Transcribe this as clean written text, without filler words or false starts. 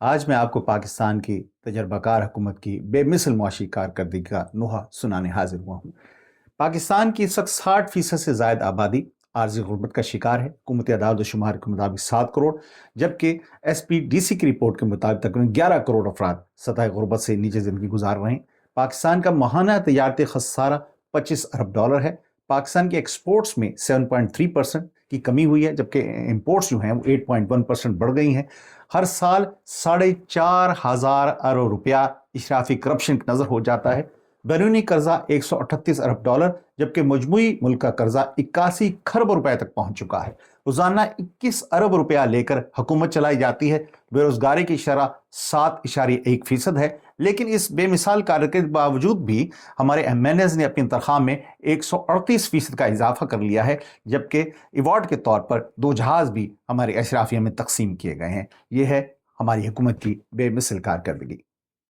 آج میں آپ کو پاکستان کی تجربہ کار حکومت کی بے مثل معاشی کارکردگی کا نوحہ سنانے حاضر ہوا ہوں۔ پاکستان کی اس وقت 60% سے زائد آبادی عارضی غربت کا شکار ہے۔ حکومتی اعداد و شمار کے مطابق 7 کروڑ، جبکہ ایس پی ڈی سی کی رپورٹ کے مطابق تقریباً 11 کروڑ افراد سطح غربت سے نیچے زندگی گزار رہے ہیں۔ پاکستان کا ماہانہ تجارتی خسارہ 25 ارب ڈالر ہے۔ پاکستان کے ایکسپورٹس میں 7.3% کی کمی ہوئی ہے، جبکہ امپورٹس جو ہیں وہ 8.1% بڑھ گئی ہیں۔ ہر سال 4,500 ارب روپیہ اشرافی کرپشن نظر ہو جاتا ہے۔ بیرونی قرضہ 138 ارب ڈالر، جبکہ مجموعی ملک کا قرضہ 81 کھرب روپے تک پہنچ چکا ہے۔ روزانہ 21 ارب روپیہ لے کر حکومت چلائی جاتی ہے۔ بے روزگاری کی شرح 7.1% ہے، لیکن اس بے مثال کارکردگی کے باوجود بھی ہمارے ایم این ایز نے اپنی تنخواہ میں 138% کا اضافہ کر لیا ہے، جبکہ ایوارڈ کے طور پر 2 جہاز بھی ہمارے اشرافیہ میں تقسیم کیے گئے ہیں۔ یہ ہے ہماری حکومت کی بے مثل کارکردگی۔